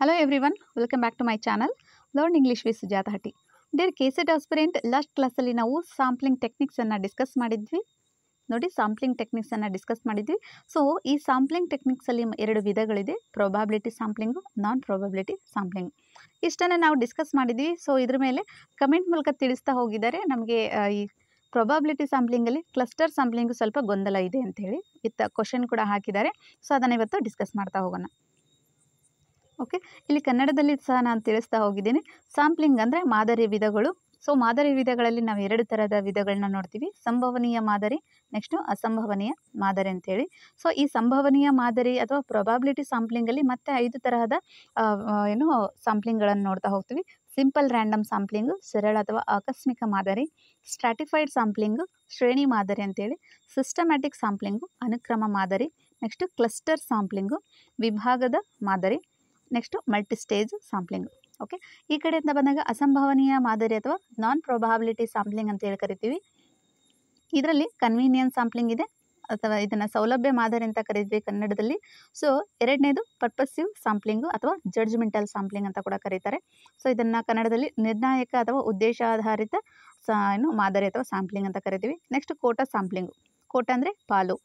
Hello everyone, welcome back to my channel Learn English with Sujata Hatti. Dear KCET aspirant, last class ಅಲ್ಲಿ ನಾವು sampling techniques ಅನ್ನು discuss ಮಾಡಿದ್ವಿ. ನೋಡಿ sampling techniques ಅನ್ನು discuss ಮಾಡಿದ್ವಿ. So ಈ sampling techniques ಅಲ್ಲಿ ಎರಡು ವಿಧಗಳಿದೆ, probability sampling, ನಾನ್ probability sampling. ಇಷ್ಟನ್ನ ನಾವು ಡಿಸ್ಕಸ್ ಮಾಡಿದ್ವಿ. ಸೊ ಇದ್ರ ಮೇಲೆ ಕಮೆಂಟ್ ಮೂಲಕ ತಿಳಿಸ್ತಾ ಹೋಗಿದ್ದಾರೆ ನಮಗೆ ಈ probability sampling ಅಲ್ಲಿ ಕ್ಲಸ್ಟರ್ sampling ಸ್ವಲ್ಪ ಗೊಂದಲ ಇದೆ ಅಂತ ಹೇಳಿ ವಿತ್ ಕ್ವೆಶ್ಚನ್ ಕೂಡ ಹಾಕಿದ್ದಾರೆ. ಸೊ ಅದನ್ನ ಇವತ್ತು ಡಿಸ್ಕಸ್ ಮಾಡ್ತಾ ಹೋಗೋಣ. ಓಕೆ, ಇಲ್ಲಿ ಕನ್ನಡದಲ್ಲಿ ಸಹ ನಾನು ತಿಳಿಸ್ತಾ ಹೋಗಿದ್ದೀನಿ. ಸ್ಯಾಂಪ್ಲಿಂಗ್ ಅಂದರೆ ಮಾದರಿ ವಿಧಗಳು. ಸೊ ಮಾದರಿ ವಿಧಗಳಲ್ಲಿ ನಾವು ಎರಡು ಥರದ ವಿಧಗಳನ್ನ ನೋಡ್ತೀವಿ, ಸಂಭವನೀಯ ಮಾದರಿ, ನೆಕ್ಸ್ಟು ಅಸಂಭವನೀಯ ಮಾದರಿ ಅಂತೇಳಿ. ಸೊ ಈ ಸಂಭವನೀಯ ಮಾದರಿ ಅಥವಾ ಪ್ರೊಬಾಬಿಲಿಟಿ ಸ್ಯಾಂಪ್ಲಿಂಗಲ್ಲಿ ಮತ್ತೆ 5 ತರಹದ ಸ್ಯಾಂಪ್ಲಿಂಗ್ಗಳನ್ನು ನೋಡ್ತಾ ಹೋಗ್ತೀವಿ. ಸಿಂಪಲ್ ರ್ಯಾಂಡಮ್ ಸ್ಯಾಂಪ್ಲಿಂಗು, ಸರಳ ಅಥವಾ ಆಕಸ್ಮಿಕ ಮಾದರಿ, ಸ್ಟ್ರಾಟಿಫೈಡ್ ಸ್ಯಾಂಪ್ಲಿಂಗು, ಶ್ರೇಣಿ ಮಾದರಿ ಅಂತೇಳಿ, ಸಿಸ್ಟಮ್ಯಾಟಿಕ್ ಸ್ಯಾಂಪ್ಲಿಂಗು, ಅನುಕ್ರಮ ಮಾದರಿ, ನೆಕ್ಸ್ಟು ಕ್ಲಸ್ಟರ್ ಸ್ಯಾಂಪ್ಲಿಂಗು, ವಿಭಾಗದ ಮಾದರಿ, next multi stage sampling. Okay, ಈ ಕಡೆಯಿಂದ ಬಂದಾಗ ಅಸಂಭವನೀಯ ಮಾದರಿ ಅಥವಾ ನಾನ್ ಪ್ರೊಬಾಬಿಲಿಟಿ ಸ್ಯಾಂಪ್ಲಿಂಗ್ ಅಂತ ಹೇಳಿ ಕರಿತೀವಿ. ಇದರಲ್ಲಿ ಕನ್ವೀನಿಯನ್ಸ್ ಸ್ಯಾಂಪ್ಲಿಂಗ್ ಇದೆ ಅಥವಾ ಇದನ್ನು ಸೌಲಭ್ಯ ಮಾದರಿ ಅಂತ ಕರಿತೀವಿ ಕನ್ನಡದಲ್ಲಿ. ಸೊ ಎರಡನೇದು ಪರ್ಪಸಿವ್ ಸ್ಯಾಂಪ್ಲಿಂಗು ಅಥವಾ ಜಡ್ಜ್ಮೆಂಟಲ್ ಸ್ಯಾಂಪ್ಲಿಂಗ್ ಅಂತ ಕೂಡ ಕರೀತಾರೆ. ಸೊ ಇದನ್ನು ಕನ್ನಡದಲ್ಲಿ ನಿರ್ಣಾಯಕ ಅಥವಾ ಉದ್ದೇಶಾಧಾರಿತ ಮಾದರಿ ಅಥವಾ ಸ್ಯಾಂಪ್ಲಿಂಗ್ ಅಂತ ಕರಿತೀವಿ. ನೆಕ್ಸ್ಟ್ ಕೋಟಾ ಸ್ಯಾಂಪ್ಲಿಂಗು, ಕೋಟಾ ಅಂದರೆ ಪಾಲು.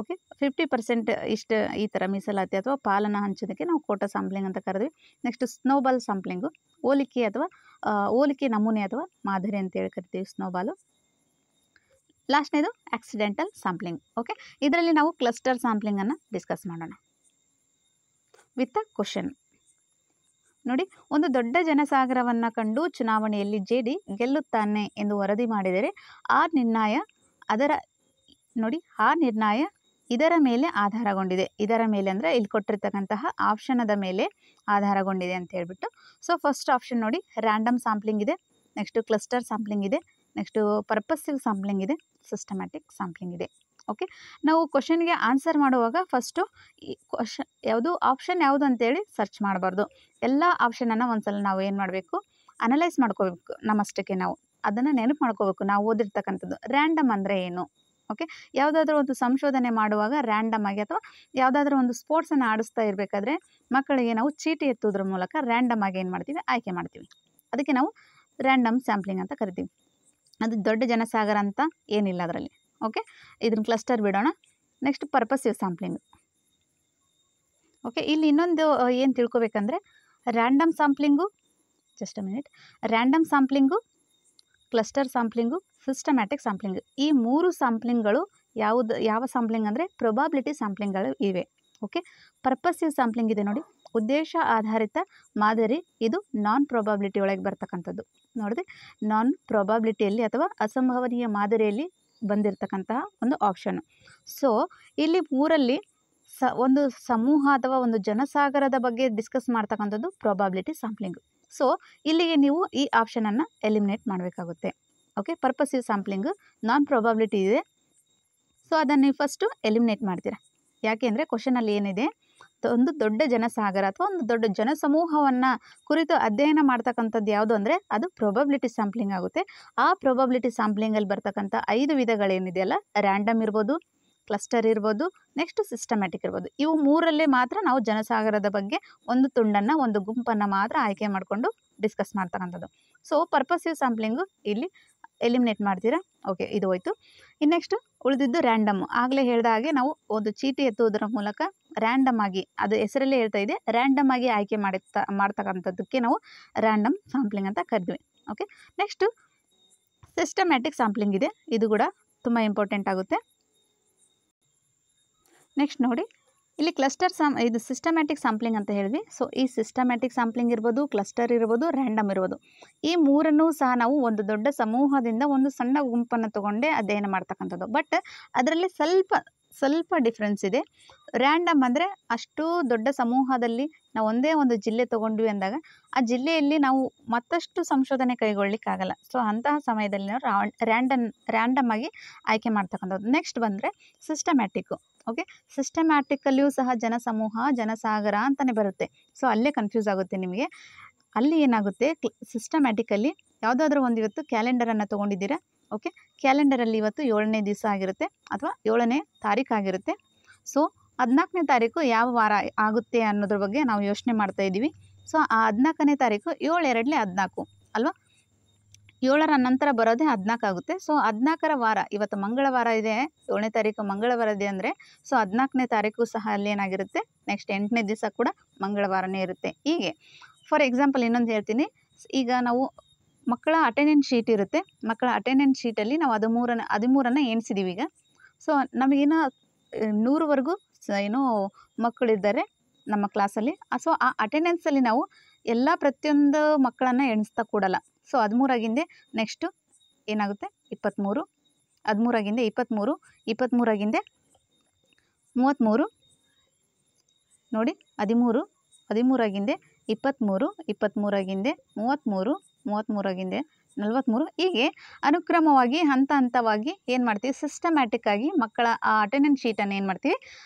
ಓಕೆ, 50% ಇಷ್ಟು ಈ ಥರ ಮೀಸಲಾತಿ ಅಥವಾ ಪಾಲನ ಹಂಚೋದಕ್ಕೆ ನಾವು ಕೋಟಾ ಸ್ಯಾಂಪ್ಲಿಂಗ್ ಅಂತ ಕರೆದ್ವಿ. ನೆಕ್ಸ್ಟ್ ಸ್ನೋಬಾಲ್ ಸ್ಯಾಂಪ್ಲಿಂಗು, ಹೋಲಿಕೆ ಅಥವಾ ಹೋಲಿಕೆ ನಮೂನೆ ಅಥವಾ ಮಾದರಿ ಅಂತೇಳಿ ಕರಿತೀವಿ ಸ್ನೋಬಾಲು. ಲಾಸ್ಟ್ನೇದು ಆಕ್ಸಿಡೆಂಟಲ್ ಸ್ಯಾಂಪ್ಲಿಂಗ್. ಓಕೆ, ಇದರಲ್ಲಿ ನಾವು ಕ್ಲಸ್ಟರ್ ಸ್ಯಾಂಪ್ಲಿಂಗನ್ನು ಡಿಸ್ಕಸ್ ಮಾಡೋಣ ವಿತ್ ಕ್ವಶನ್. ನೋಡಿ, ಒಂದು ದೊಡ್ಡ ಜನಸಾಗರವನ್ನು ಕಂಡು ಚುನಾವಣೆಯಲ್ಲಿ ಜೆಡಿ ಗೆಲ್ಲುತ್ತಾನೆ ಎಂದು ವರದಿ ಮಾಡಿದರೆ ಆ ನಿರ್ಣಯ ಇದರ ಮೇಲೆ ಆಧಾರಗೊಂಡಿದೆ. ಇದರ ಮೇಲೆ ಅಂದರೆ ಇಲ್ಲಿ ಕೊಟ್ಟಿರ್ತಕ್ಕಂತಹ ಆಪ್ಷನದ ಮೇಲೆ ಆಧಾರಗೊಂಡಿದೆ ಅಂತ ಹೇಳ್ಬಿಟ್ಟು. ಸೊ ಫಸ್ಟ್ ಆಪ್ಷನ್ ನೋಡಿ, ರ್ಯಾಂಡಮ್ ಸ್ಯಾಂಪ್ಲಿಂಗ್ ಇದೆ, ನೆಕ್ಸ್ಟು ಕ್ಲಸ್ಟರ್ ಸ್ಯಾಂಪ್ಲಿಂಗ್ ಇದೆ, ನೆಕ್ಸ್ಟು ಪರ್ಪಸಿವ್ ಸ್ಯಾಂಪ್ಲಿಂಗ್ ಇದೆ, ಸಿಸ್ಟಮ್ಯಾಟಿಕ್ ಸ್ಯಾಂಪ್ಲಿಂಗ್ ಇದೆ. ಓಕೆ, ನಾವು ಕ್ವಶನ್ಗೆ ಆನ್ಸರ್ ಮಾಡುವಾಗ ಫಸ್ಟು ಈ ಆಪ್ಷನ್ ಯಾವುದು ಅಂತೇಳಿ ಸರ್ಚ್ ಮಾಡಬಾರ್ದು. ಎಲ್ಲ ಆಪ್ಷನನ್ನು ಒಂದ್ಸಲ ನಾವು ಏನು ಮಾಡಬೇಕು, ಅನಲೈಸ್ ಮಾಡ್ಕೋಬೇಕು. ನಮ್ಮಷ್ಟಕ್ಕೆ ನಾವು ಅದನ್ನು ನೆನಪು ಮಾಡ್ಕೋಬೇಕು. ನಾವು ಓದಿರ್ತಕ್ಕಂಥದ್ದು ರ್ಯಾಂಡಮ್ ಅಂದರೆ ಏನು. ಓಕೆ, ಯಾವುದಾದ್ರೂ ಒಂದು ಸಂಶೋಧನೆ ಮಾಡುವಾಗ ರ್ಯಾಂಡಮ್ ಆಗಿ ಅಥವಾ ಯಾವುದಾದ್ರೂ ಒಂದು ಸ್ಪೋರ್ಟ್ಸನ್ನು ಆಡಿಸ್ತಾ ಇರಬೇಕಾದ್ರೆ ಮಕ್ಕಳಿಗೆ ನಾವು ಚೀಟಿ ಎತ್ತೋದ್ರ ಮೂಲಕ ರ್ಯಾಂಡಮ್ ಆಗಿ ಏನು ಮಾಡ್ತೀವಿ, ಆಯ್ಕೆ ಮಾಡ್ತೀವಿ. ಅದಕ್ಕೆ ನಾವು ರ್ಯಾಂಡಮ್ ಸ್ಯಾಂಪ್ಲಿಂಗ್ ಅಂತ ಕರಿತೀವಿ. ಅದು ದೊಡ್ಡ ಜನಸಾಗರ ಅಂತ ಏನಿಲ್ಲ ಅದರಲ್ಲಿ. ಓಕೆ, ಇದನ್ನ ಕ್ಲಸ್ಟರ್ ಬಿಡೋಣ. Next ಪರ್ಪಸಿವ್ sampling. ಓಕೆ, ಇಲ್ಲಿ ಇನ್ನೊಂದು ಏನು ತಿಳ್ಕೊಬೇಕಂದ್ರೆ random sampling, random sampling, cluster sampling, systematic sampling, ಈ 3 ಸ್ಯಾಂಪ್ಲಿಂಗ್ಗಳು ಯಾವ ಸ್ಯಾಂಪ್ಲಿಂಗ್ ಅಂದರೆ ಪ್ರೊಬಾಬಿಲಿಟಿ ಸ್ಯಾಂಪ್ಲಿಂಗ್ಗಳು ಇವೆ. ಓಕೆ, ಪರ್ಪಸಿವ್ ಸ್ಯಾಂಪ್ಲಿಂಗ್ ಇದೆ ನೋಡಿ, ಉದ್ದೇಶ ಆಧಾರಿತ ಮಾದರಿ, ಇದು ನಾನ್ ಪ್ರೊಬಾಬಿಲಿಟಿ ಒಳಗೆ ಬರ್ತಕ್ಕಂಥದ್ದು. ನೋಡಿದೆ, ನಾನ್ ಪ್ರೊಬಾಬಿಲಿಟಿಯಲ್ಲಿ ಅಥವಾ ಅಸಂಭವನೀಯ ಮಾದರಿಯಲ್ಲಿ ಬಂದಿರತಕ್ಕಂತಹ ಒಂದು ಆಪ್ಷನ್. ಸೊ ಇಲ್ಲಿ 3ರಲ್ಲಿ ಒಂದು ಸಮೂಹ ಅಥವಾ ಒಂದು ಜನಸಾಗರದ ಬಗ್ಗೆ ಡಿಸ್ಕಸ್ ಮಾಡ್ತಕ್ಕಂಥದ್ದು ಪ್ರೊಬಾಬಿಲಿಟಿ ಸ್ಯಾಂಪ್ಲಿಂಗ್. ಸೊ ಇಲ್ಲಿಗೆ ನೀವು ಈ ಆಪ್ಷನನ್ನು ಎಲಿಮಿನೇಟ್ ಮಾಡಬೇಕಾಗುತ್ತೆ. ಓಕೆ, ಪರ್ಪಸಿವ್ ಸ್ಯಾಂಪ್ಲಿಂಗ್ ನಾನ್ ಪ್ರೊಬಾಬಿಲಿಟಿ ಇದೆ. ಸೊ ಅದನ್ನು ನೀವು ಫಸ್ಟು ಎಲಿಮಿನೇಟ್ ಮಾಡ್ತೀರಾ. ಯಾಕೆ ಅಂದರೆ ಕ್ವಶನಲ್ಲಿ ಏನಿದೆ, ಒಂದು ದೊಡ್ಡ ಜನಸಾಗರ ಅಥವಾ ಒಂದು ದೊಡ್ಡ ಜನಸಮೂಹವನ್ನು ಕುರಿತು ಅಧ್ಯಯನ ಮಾಡ್ತಕ್ಕಂಥದ್ದು ಯಾವುದು ಅಂದರೆ ಅದು ಪ್ರೊಬಾಬಿಲಿಟಿ ಸ್ಯಾಂಪ್ಲಿಂಗ್ ಆಗುತ್ತೆ. ಆ ಪ್ರೊಬಾಬಿಲಿಟಿ ಸ್ಯಾಂಪ್ಲಿಂಗಲ್ಲಿ ಬರ್ತಕ್ಕಂಥ 5 ವಿಧಗಳೇನಿದೆಯಲ್ಲ, ರ್ಯಾಂಡಮ್ ಇರ್ಬೋದು, ಕ್ಲಸ್ಟರ್ ಇರ್ಬೋದು, ನೆಕ್ಸ್ಟ್ ಸಿಸ್ಟಮ್ಯಾಟಿಕ್ ಇರ್ಬೋದು. ಇವು 3ರಲ್ಲೇ ಮಾತ್ರ ನಾವು ಜನಸಾಗರದ ಬಗ್ಗೆ ಒಂದು ತುಂಡನ್ನು, ಒಂದು ಗುಂಪನ್ನು ಮಾತ್ರ ಆಯ್ಕೆ ಮಾಡಿಕೊಂಡು ಡಿಸ್ಕಸ್ ಮಾಡ್ತಕ್ಕಂಥದ್ದು. ಸೊ ಪರ್ಪಸಿವ್ ಸ್ಯಾಂಪ್ಲಿಂಗು ಇಲ್ಲಿ ಎಲಿಮಿನೇಟ್ ಮಾಡ್ತೀರಾ. ಓಕೆ, ಇದು ಹೋಯ್ತು. ಇನ್ನು ನೆಕ್ಸ್ಟ್ ಉಳಿದಿದ್ದು ರ್ಯಾಂಡಮ್. ಆಗಲೇ ಹೇಳಿದ ಹಾಗೆ ನಾವು ಒಂದು ಚೀಟಿ ಎತ್ತುವುದರ ಮೂಲಕ ರ್ಯಾಂಡಮ್ ಆಗಿ, ಅದು ಹೆಸರಲ್ಲೇ ಹೇಳ್ತಾ ಇದೆ, ರ್ಯಾಂಡಮ್ ಆಗಿ ಆಯ್ಕೆ ಮಾಡ್ತಕ್ಕಂಥದ್ದಕ್ಕೆ ನಾವು ರ್ಯಾಂಡಮ್ ಸ್ಯಾಂಪ್ಲಿಂಗ್ ಅಂತ ಕರಿತೀವಿ. ಓಕೆ, ನೆಕ್ಸ್ಟು ಸಿಸ್ಟಮ್ಯಾಟಿಕ್ ಸ್ಯಾಂಪ್ಲಿಂಗ್ ಇದೆ. ಇದು ಕೂಡ ತುಂಬ ಇಂಪಾರ್ಟೆಂಟ್ ಆಗುತ್ತೆ. ನೆಕ್ಸ್ಟ್ ನೋಡಿ, ಇಲ್ಲಿ ಕ್ಲಸ್ಟರ್ ಇದು ಸಿಸ್ಟಮ್ಯಾಟಿಕ್ ಸ್ಯಾಂಪ್ಲಿಂಗ್ ಅಂತ ಹೇಳಿದ್ವಿ. ಸೊ ಈ ಸಿಸ್ಟಮ್ಯಾಟಿಕ್ ಸ್ಯಾಂಪ್ಲಿಂಗ್ ಇರ್ಬೋದು, ಕ್ಲಸ್ಟರ್ ಇರ್ಬೋದು, ರ್ಯಾಂಡಮ್ ಇರ್ಬೋದು, ಈ 3ನ್ನೂ ಸಹ ನಾವು ಒಂದು ದೊಡ್ಡ ಸಮೂಹದಿಂದ ಒಂದು ಸಣ್ಣ ಗುಂಪನ್ನು ತೊಗೊಂಡೇ ಅಧ್ಯಯನ ಮಾಡ್ತಕ್ಕಂಥದ್ದು. ಬಟ್ ಅದರಲ್ಲಿ ಸ್ವಲ್ಪ ಡಿಫ್ರೆನ್ಸ್ ಇದೆ. ರ್ಯಾಂಡಮ್ ಅಂದರೆ ಅಷ್ಟು ದೊಡ್ಡ ಸಮೂಹದಲ್ಲಿ ನಾವು ಒಂದೇ ಒಂದು ಜಿಲ್ಲೆ ತೊಗೊಂಡ್ವಿ ಅಂದಾಗ ಆ ಜಿಲ್ಲೆಯಲ್ಲಿ ನಾವು ಮತ್ತಷ್ಟು ಸಂಶೋಧನೆ ಕೈಗೊಳ್ಳಲಿಕ್ಕಾಗಲ್ಲ. ಸೊ ಅಂತಹ ಸಮಯದಲ್ಲಿ ನಾವು ರ್ಯಾಂಡಮ್ ಆಗಿ ಆಯ್ಕೆ ಮಾಡ್ತಕ್ಕಂಥದ್ದು. ನೆಕ್ಸ್ಟ್ ಬಂದರೆ ಸಿಸ್ಟಮ್ಯಾಟಿಕ್ಕು. ಓಕೆ, ಸಿಸ್ಟಮ್ಯಾಟಿಕಲ್ಲಿಯೂ ಸಹ ಜನಸಮೂಹ, ಜನಸಾಗರ ಅಂತಲೇ ಬರುತ್ತೆ. ಸೊ ಅಲ್ಲೇ ಕನ್ಫ್ಯೂಸ್ ಆಗುತ್ತೆ ನಿಮಗೆ. ಅಲ್ಲಿ ಏನಾಗುತ್ತೆ, ಸಿಸ್ಟಮ್ಯಾಟಿಕಲ್ಲಿ ಯಾವುದಾದ್ರೂ ಒಂದು ಇವತ್ತು ಕ್ಯಾಲೆಂಡರನ್ನು ತೊಗೊಂಡಿದ್ದೀರಾ. ಓಕೆ, ಕ್ಯಾಲೆಂಡರಲ್ಲಿ ಇವತ್ತು 7ನೇ ದಿವಸ ಆಗಿರುತ್ತೆ ಅಥವಾ 7ನೇ ತಾರೀಕು ಆಗಿರುತ್ತೆ. ಸೊ 14ನೇ ತಾರೀಕು ಯಾವ ವಾರ ಆಗುತ್ತೆ ಅನ್ನೋದ್ರ ಬಗ್ಗೆ ನಾವು ಯೋಚನೆ ಮಾಡ್ತಾ ಇದ್ದೀವಿ. ಸೊ ಆ 14ನೇ ತಾರೀಕು 7/2 ಅಲ್ವಾ, 7ರ ನಂತರ ಬರೋದೇ 14 ಆಗುತ್ತೆ. ಸೊ 14ರ ವಾರ, ಇವತ್ತು ಮಂಗಳವಾರ ಇದೆ, 7ನೇ ತಾರೀಕು ಮಂಗಳವಾರ ಇದೆ ಅಂದರೆ ಸೊ 14ನೇ ತಾರೀಕು ಸಹ ಅಲ್ಲೇನಾಗಿರುತ್ತೆ, ನೆಕ್ಸ್ಟ್ 8ನೇ ದಿವಸ ಕೂಡ ಮಂಗಳವಾರನೇ ಇರುತ್ತೆ. ಹೀಗೆ ಫಾರ್ ಎಕ್ಸಾಂಪಲ್ ಇನ್ನೊಂದು ಹೇಳ್ತೀನಿ. ಈಗ ನಾವು ಮಕ್ಕಳ ಅಟೆಂಡೆನ್ಸ್ ಶೀಟ್ ಇರುತ್ತೆ, ಮಕ್ಕಳ ಅಟೆಂಡೆನ್ಸ್ ಶೀಟಲ್ಲಿ ನಾವು 13 ಎಣಿಸಿದ್ದೀವಿ. ಈಗ ಸೊ ನಮಗೇನೋ 100ವರೆಗೂ ಏನೋ ಮಕ್ಕಳಿದ್ದಾರೆ ನಮ್ಮ ಕ್ಲಾಸಲ್ಲಿ. ಸೊ ಆ ಅಟೆಂಡೆನ್ಸಲ್ಲಿ ನಾವು ಎಲ್ಲ ಪ್ರತಿಯೊಂದು ಮಕ್ಕಳನ್ನು ಎಣಿಸ್ತಾ ಕೂಡಲ್ಲ. ಸೊ 13 ನೆಕ್ಸ್ಟು ಏನಾಗುತ್ತೆ 23, 13 23, 23 33 ನೋಡಿ, 13, 13 23, 23 33, 33 43, ಹೀಗೆ ಅನುಕ್ರಮವಾಗಿ ಹಂತ ಹಂತವಾಗಿ ಏನು ಮಾಡ್ತೀವಿ, ಸಿಸ್ಟಮ್ಯಾಟಿಕ್ ಆಗಿ ಮಕ್ಕಳ ಆ ಅಟೆಂಡೆನ್ಸ್ ಶೀಟನ್ನು ಏನು ಮಾಡ್ತೀವಿ,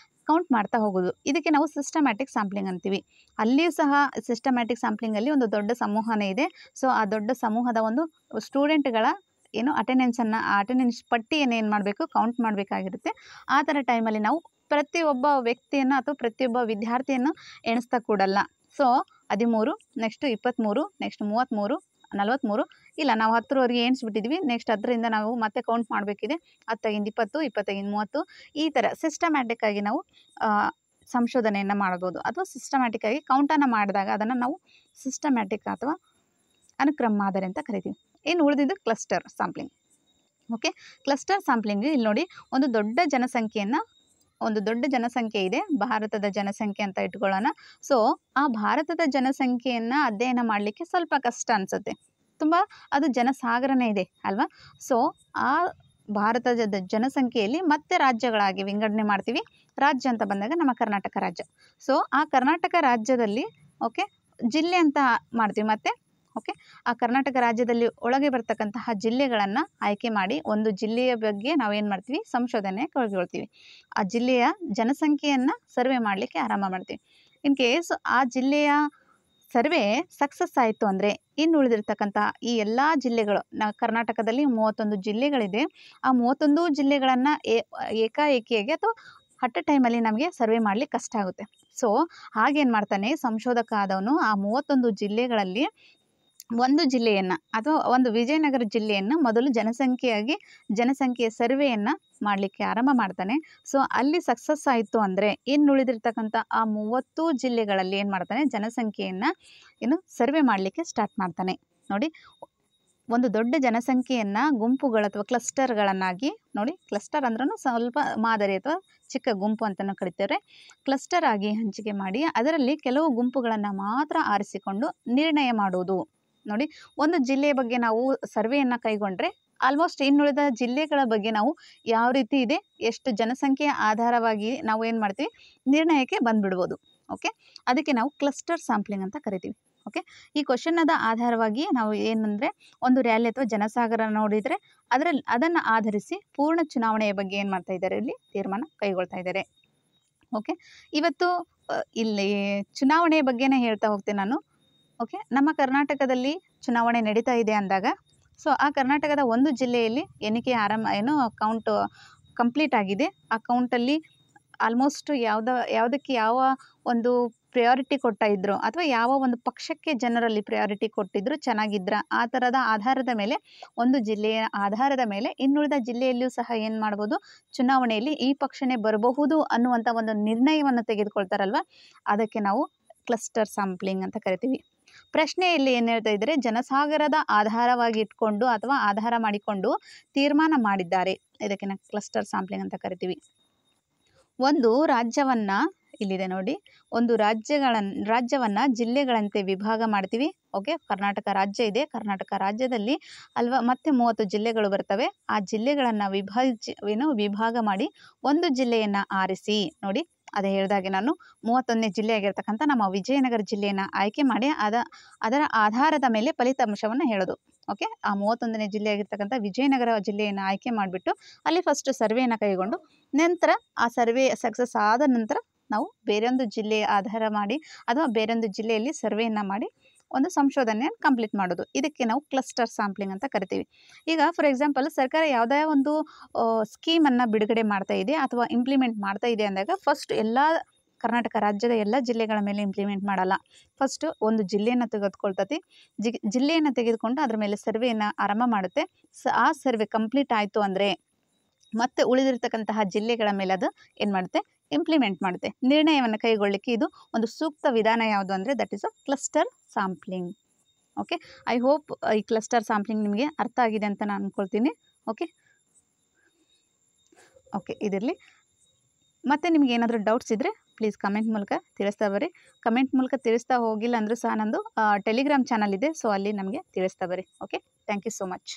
ಕೌಂಟ್ ಮಾಡ್ತಾ ಹೋಗೋದು. ಇದಕ್ಕೆ ನಾವು ಸಿಸ್ಟಮ್ಯಾಟಿಕ್ ಸ್ಯಾಂಪ್ಲಿಂಗ್ ಅಂತೀವಿ. ಅಲ್ಲಿಯೂ ಸಹ ಸಿಸ್ಟಮ್ಯಾಟಿಕ್ ಸ್ಯಾಂಪ್ಲಿಂಗಲ್ಲಿ ಒಂದು ದೊಡ್ಡ ಸಮೂಹನೇ ಇದೆ. ಸೊ ಆ ದೊಡ್ಡ ಸಮೂಹದ ಒಂದು ಸ್ಟೂಡೆಂಟ್ಗಳ ಏನು ಅಟೆಂಡೆನ್ಸನ್ನು, ಆ ಅಟೆಂಡೆನ್ಸ್ ಪಟ್ಟಿಯನ್ನು ಏನು ಮಾಡಬೇಕು, ಕೌಂಟ್ ಮಾಡಬೇಕಾಗಿರುತ್ತೆ. ಆ ಥರ ಟೈಮಲ್ಲಿ ನಾವು ಪ್ರತಿಯೊಬ್ಬ ವ್ಯಕ್ತಿಯನ್ನು ಅಥವಾ ಪ್ರತಿಯೊಬ್ಬ ವಿದ್ಯಾರ್ಥಿಯನ್ನು ಎಣಿಸ್ತಾ ಕೂಡಲ್ಲ. ಸೊ 13, ನೆಕ್ಸ್ಟು 23, ನೆಕ್ಸ್ಟ್ 33, 43, ಇಲ್ಲ ನಾವು 10ರವರೆಗೆ ಎಣಿಸ್ಬಿಟ್ಟಿದ್ವಿ, ನೆಕ್ಸ್ಟ್ 10ರಿಂದ ನಾವು ಮತ್ತೆ ಕೌಂಟ್ ಮಾಡಬೇಕಿದೆ. 10 20, 20 30, ಈ ಥರ ಸಿಸ್ಟಮ್ಯಾಟಿಕ್ ಆಗಿ ನಾವು ಸಂಶೋಧನೆಯನ್ನು ಮಾಡ್ಬೋದು. ಅಥವಾ ಸಿಸ್ಟಮ್ಯಾಟಿಕ್ ಆಗಿ ಕೌಂಟನ್ನು ಮಾಡಿದಾಗ ಅದನ್ನು ನಾವು ಸಿಸ್ಟಮ್ಯಾಟಿಕ್ ಅಥವಾ ಅನುಕ್ರಮ ಮಾದರಿ ಅಂತ ಕರಿತೀವಿ. ಇನ್ನು ಉಳಿದಿದ್ದು cluster sampling. Okay, cluster sampling ಇಲ್ಲಿ ನೋಡಿ, ಒಂದು ದೊಡ್ಡ ಜನಸಂಖ್ಯೆ ಇದೆ, ಭಾರತದ ಜನಸಂಖ್ಯೆ ಅಂತ ಇಟ್ಕೊಳ್ಳೋಣ. ಸೊ ಆ ಭಾರತದ ಜನಸಂಖ್ಯೆಯನ್ನು ಅಧ್ಯಯನ ಮಾಡಲಿಕ್ಕೆ ಸ್ವಲ್ಪ ಕಷ್ಟ ಅನಿಸುತ್ತೆ, ತುಂಬ ಅದು ಜನಸಾಗರನೇ ಇದೆ ಅಲ್ವಾ. ಸೊ ಆ ಭಾರತದ ಜನಸಂಖ್ಯೆಯಲ್ಲಿ ಮತ್ತೆ ರಾಜ್ಯಗಳಾಗಿ ವಿಂಗಡಣೆ ಮಾಡ್ತೀವಿ. ರಾಜ್ಯ ಅಂತ ಬಂದಾಗ ನಮ್ಮ ಕರ್ನಾಟಕ ರಾಜ್ಯ. ಸೊ ಆ ಕರ್ನಾಟಕ ರಾಜ್ಯದಲ್ಲಿ ಓಕೆ ಜಿಲ್ಲೆ ಅಂತ ಮಾಡ್ತೀವಿ. ಮತ್ತು ಓಕೆ ಆ ಕರ್ನಾಟಕ ರಾಜ್ಯದಲ್ಲಿ ಒಳಗೆ ಬರ್ತಕ್ಕಂತಹ ಜಿಲ್ಲೆಗಳನ್ನು ಆಯ್ಕೆ ಮಾಡಿ ಒಂದು ಜಿಲ್ಲೆಯ ಬಗ್ಗೆ ನಾವೇನು ಮಾಡ್ತೀವಿ, ಸಂಶೋಧನೆ ಕೈಗೊಳ್ತೀವಿ. ಆ ಜಿಲ್ಲೆಯ ಜನಸಂಖ್ಯೆಯನ್ನು ಸರ್ವೆ ಮಾಡಲಿಕ್ಕೆ ಆರಂಭ ಮಾಡ್ತೀವಿ. ಇನ್ ಕೇಸ್ ಆ ಜಿಲ್ಲೆಯ ಸರ್ವೆ ಸಕ್ಸಸ್ ಆಯಿತು ಅಂದರೆ ಇನ್ನು ಉಳಿದಿರ್ತಕ್ಕಂಥ ಈ ಎಲ್ಲ ಜಿಲ್ಲೆಗಳು, ಕರ್ನಾಟಕದಲ್ಲಿ 31 ಜಿಲ್ಲೆಗಳಿದೆ. ಆ 31 ಜಿಲ್ಲೆಗಳನ್ನು ಏಕಾಏಕಿಯಾಗಿ ಅಥವಾ ಅಟ್ ಎ ಟೈಮಲ್ಲಿ ನಮಗೆ ಸರ್ವೆ ಮಾಡಲಿಕ್ಕೆ ಕಷ್ಟ ಆಗುತ್ತೆ. ಸೊ ಹಾಗೇನು ಮಾಡ್ತಾನೆ ಸಂಶೋಧಕ ಆದವನು, ಆ 31 ಜಿಲ್ಲೆಗಳಲ್ಲಿ ಒಂದು ಜಿಲ್ಲೆಯನ್ನು ಅಥವಾ ಒಂದು ವಿಜಯನಗರ ಜಿಲ್ಲೆಯನ್ನು ಮೊದಲು ಜನಸಂಖ್ಯೆಯ ಸರ್ವೆಯನ್ನು ಮಾಡಲಿಕ್ಕೆ ಆರಂಭ ಮಾಡ್ತಾನೆ. ಸೊ ಅಲ್ಲಿ ಸಕ್ಸಸ್ ಆಯಿತು ಅಂದರೆ ಇನ್ನು ಉಳಿದಿರ್ತಕ್ಕಂಥ ಆ 30 ಜಿಲ್ಲೆಗಳಲ್ಲಿ ಏನು ಮಾಡ್ತಾನೆ, ಜನಸಂಖ್ಯೆಯನ್ನು ಸರ್ವೆ ಮಾಡಲಿಕ್ಕೆ ಸ್ಟಾರ್ಟ್ ಮಾಡ್ತಾನೆ. ನೋಡಿ, ಒಂದು ದೊಡ್ಡ ಜನಸಂಖ್ಯೆಯನ್ನು ಗುಂಪುಗಳು ಅಥವಾ ಕ್ಲಸ್ಟರ್ಗಳನ್ನಾಗಿ ನೋಡಿ, ಕ್ಲಸ್ಟರ್ ಅಂದ್ರೂ ಸ್ವಲ್ಪ ಮಾದರಿ ಅಥವಾ ಚಿಕ್ಕ ಗುಂಪು ಅಂತಲೂ ಕರಿತೇವೆ. ಕ್ಲಸ್ಟರ್ ಆಗಿ ಹಂಚಿಕೆ ಮಾಡಿ ಅದರಲ್ಲಿ ಕೆಲವು ಗುಂಪುಗಳನ್ನು ಮಾತ್ರ ಆರಿಸಿಕೊಂಡು ನಿರ್ಣಯ ಮಾಡುವುದು. ನೋಡಿ, ಒಂದು ಜಿಲ್ಲೆಯ ಬಗ್ಗೆ ನಾವು ಸರ್ವೆಯನ್ನು ಕೈಗೊಂಡ್ರೆ ಆಲ್ಮೋಸ್ಟ್ ಇನ್ನುಳಿದ ಜಿಲ್ಲೆಗಳ ಬಗ್ಗೆ ನಾವು ಯಾವ ರೀತಿ ಇದೆ, ಎಷ್ಟು ಜನಸಂಖ್ಯೆಯ ಆಧಾರವಾಗಿ ನಾವು ಏನು ಮಾಡ್ತೀವಿ, ನಿರ್ಣಯಕ್ಕೆ ಬಂದುಬಿಡ್ಬೋದು. ಓಕೆ, ಅದಕ್ಕೆ ನಾವು ಕ್ಲಸ್ಟರ್ ಸ್ಯಾಂಪ್ಲಿಂಗ್ ಅಂತ ಕರಿತೀವಿ. ಓಕೆ, ಈ ಕ್ವಶನ್ನದ ಆಧಾರವಾಗಿ ನಾವು ಏನಂದರೆ ಒಂದು ರ್ಯಾಲಿ ಅಥವಾ ಜನಸಾಗರ ನೋಡಿದರೆ ಅದನ್ನು ಆಧರಿಸಿ ಪೂರ್ಣ ಚುನಾವಣೆಯ ಬಗ್ಗೆ ಏನು ಮಾಡ್ತಾ ಇದ್ದಾರೆ, ಇಲ್ಲಿ ತೀರ್ಮಾನ ಕೈಗೊಳ್ತಾ ಇದ್ದಾರೆ. ಓಕೆ, ಇವತ್ತು ಇಲ್ಲಿ ಚುನಾವಣೆಯ ಬಗ್ಗೆನೇ ಹೇಳ್ತಾ ಹೋಗ್ತೇನೆ ನಾನು. ಓಕೆ, ನಮ್ಮ ಕರ್ನಾಟಕದಲ್ಲಿ ಚುನಾವಣೆ ನಡೀತಾ ಇದೆ ಅಂದಾಗ ಸೊ ಆ ಕರ್ನಾಟಕದ ಒಂದು ಜಿಲ್ಲೆಯಲ್ಲಿ ಎಣಿಕೆ ಕೌಂಟ್ ಕಂಪ್ಲೀಟ್ ಆಗಿದೆ. ಆ ಕೌಂಟಲ್ಲಿ ಆಲ್ಮೋಸ್ಟ್ ಯಾವುದಕ್ಕೆ ಯಾವ ಒಂದು ಪ್ರಿಯಾರಿಟಿ ಕೊಡ್ತಾ ಇದ್ರು ಅಥವಾ ಯಾವ ಒಂದು ಪಕ್ಷಕ್ಕೆ ಜನರಲ್ಲಿ ಪ್ರಿಯಾರಿಟಿ ಕೊಟ್ಟಿದ್ರು ಚೆನ್ನಾಗಿದ್ರ, ಆ ಥರದ ಆಧಾರದ ಮೇಲೆ ಒಂದು ಜಿಲ್ಲೆಯ ಆಧಾರದ ಮೇಲೆ ಇನ್ನುಳಿದ ಜಿಲ್ಲೆಯಲ್ಲಿಯೂ ಸಹ ಏನು ಮಾಡ್ಬೋದು, ಚುನಾವಣೆಯಲ್ಲಿ ಈ ಪಕ್ಷನೇ ಬರಬಹುದು ಅನ್ನುವಂಥ ಒಂದು ನಿರ್ಣಯವನ್ನು ತೆಗೆದುಕೊಳ್ತಾರಲ್ವ, ಅದಕ್ಕೆ ನಾವು ಕ್ಲಸ್ಟರ್ ಸ್ಯಾಂಪ್ಲಿಂಗ್ ಅಂತ ಕರಿತೀವಿ. ಪ್ರಶ್ನೆಯಲ್ಲಿ ಏನು ಹೇಳ್ತಾ ಇದ್ದಾರೆ, ಜನಸಾಗರದ ಆಧಾರವಾಗಿ ಇಟ್ಕೊಂಡು ಅಥವಾ ಆಧಾರ ಮಾಡಿಕೊಂಡು ತೀರ್ಮಾನ ಮಾಡಿದ್ದಾರೆ, ಇದಕ್ಕೆ ನಾವು ಕ್ಲಸ್ಟರ್ ಸ್ಯಾಂಪ್ಲಿಂಗ್ ಅಂತ ಕರಿತೀವಿ. ಒಂದು ರಾಜ್ಯವನ್ನು ಇಲ್ಲಿದೆ ನೋಡಿ, ಒಂದು ರಾಜ್ಯವನ್ನು ಜಿಲ್ಲೆಗಳಂತೆ ವಿಭಾಗ ಮಾಡ್ತೀವಿ. ಓಕೆ, ಕರ್ನಾಟಕ ರಾಜ್ಯ ಇದೆ, ಕರ್ನಾಟಕ ರಾಜ್ಯದಲ್ಲಿ ಅಲ್ವಾ ಮತ್ತೆ 30 ಜಿಲ್ಲೆಗಳು ಬರ್ತವೆ. ಆ ಜಿಲ್ಲೆಗಳನ್ನು ವಿಭಾಗ ಮಾಡಿ ಒಂದು ಜಿಲ್ಲೆಯನ್ನು ಆರಿಸಿ ನೋಡಿ, ಅದೇ ಹೇಳಿದಾಗೆ ನಾನು 31ನೇ ಜಿಲ್ಲೆಯಾಗಿರ್ತಕ್ಕಂಥ ನಮ್ಮ ವಿಜಯನಗರ ಜಿಲ್ಲೆಯನ್ನು ಆಯ್ಕೆ ಮಾಡಿ ಅದರ ಆಧಾರದ ಮೇಲೆ ಫಲಿತಾಂಶವನ್ನು ಹೇಳೋದು. ಓಕೆ, ಆ 31ನೇ ಜಿಲ್ಲೆಯಾಗಿರ್ತಕ್ಕಂಥ ವಿಜಯನಗರ ಜಿಲ್ಲೆಯನ್ನು ಆಯ್ಕೆ ಮಾಡಿಬಿಟ್ಟು ಅಲ್ಲಿ ಫಸ್ಟ್ ಸರ್ವೆಯನ್ನು ಕೈಗೊಂಡು ನಂತರ ಆ ಸರ್ವೆ ಸಕ್ಸಸ್ ಆದ ನಂತರ ನಾವು ಬೇರೊಂದು ಜಿಲ್ಲೆಯ ಆಧಾರ ಮಾಡಿ ಅಥವಾ ಬೇರೊಂದು ಜಿಲ್ಲೆಯಲ್ಲಿ ಸರ್ವೆಯನ್ನು ಮಾಡಿ ಒಂದು ಸಂಶೋಧನೆಯನ್ನು ಕಂಪ್ಲೀಟ್ ಮಾಡೋದು. ಇದಕ್ಕೆ ನಾವು ಕ್ಲಸ್ಟರ್ ಸ್ಯಾಂಪ್ಲಿಂಗ್ ಅಂತ ಕರಿತೀವಿ. ಈಗ ಫಾರ್ ಎಕ್ಸಾಂಪಲ್ ಸರ್ಕಾರ ಯಾವುದೇ ಒಂದು ಸ್ಕೀಮನ್ನು ಬಿಡುಗಡೆ ಮಾಡ್ತಾ ಇದೆ ಅಥವಾ ಇಂಪ್ಲಿಮೆಂಟ್ ಮಾಡ್ತಾ ಇದೆ ಅಂದಾಗ ಫಸ್ಟ್ ಎಲ್ಲ ಕರ್ನಾಟಕ ರಾಜ್ಯದ ಎಲ್ಲ ಜಿಲ್ಲೆಗಳ ಮೇಲೆ ಇಂಪ್ಲಿಮೆಂಟ್ ಮಾಡಲ್ಲ. ಫಸ್ಟು ಒಂದು ಜಿಲ್ಲೆಯನ್ನು ತೆಗೆದುಕೊಳ್ತತಿ. ಜಿಲ್ಲೆಯನ್ನು ತೆಗೆದುಕೊಂಡು ಅದರ ಮೇಲೆ ಸರ್ವೆಯನ್ನು ಆರಂಭ ಮಾಡುತ್ತೆ. ಆ ಸರ್ವೆ ಕಂಪ್ಲೀಟ್ ಆಯಿತು ಅಂದರೆ ಮತ್ತೆ ಉಳಿದಿರ್ತಕ್ಕಂತಹ ಜಿಲ್ಲೆಗಳ ಮೇಲೆ ಅದು ಏನು ಮಾಡುತ್ತೆ, ಇಂಪ್ಲಿಮೆಂಟ್ ಮಾಡುತ್ತೆ. ನಿರ್ಣಯವನ್ನು ಕೈಗೊಳ್ಳಲಿಕ್ಕೆ ಇದು ಒಂದು ಸೂಕ್ತ ವಿಧಾನ ಯಾವುದು ಅಂದರೆ that is a cluster sampling. Okay, I hope ಈ ಕ್ಲಸ್ಟರ್ ಸ್ಯಾಂಪ್ಲಿಂಗ್ ನಿಮಗೆ ಅರ್ಥ ಆಗಿದೆ ಅಂತ ನಾನು ಅಂದ್ಕೊಳ್ತೀನಿ. ಓಕೆ ಓಕೆ ಇದಿರಲಿ. ಮತ್ತು ನಿಮ್ಗೆ ಏನಾದರೂ ಡೌಟ್ಸ್ ಇದ್ದರೆ ಪ್ಲೀಸ್ ಕಮೆಂಟ್ ಮೂಲಕ ತಿಳಿಸ್ತಾ ಬರ್ರಿ. ಕಮೆಂಟ್ ಮೂಲಕ ತಿಳಿಸ್ತಾ ಹೋಗಿಲ್ಲ ಅಂದರೂ ಸಹ ನಂದು ಟೆಲಿಗ್ರಾಮ್ ಚಾನಲ್ ಇದೆ, ಸೊ ಅಲ್ಲಿ ನಮಗೆ ತಿಳಿಸ್ತಾ ಬರ್ರಿ. Okay, thank you so much.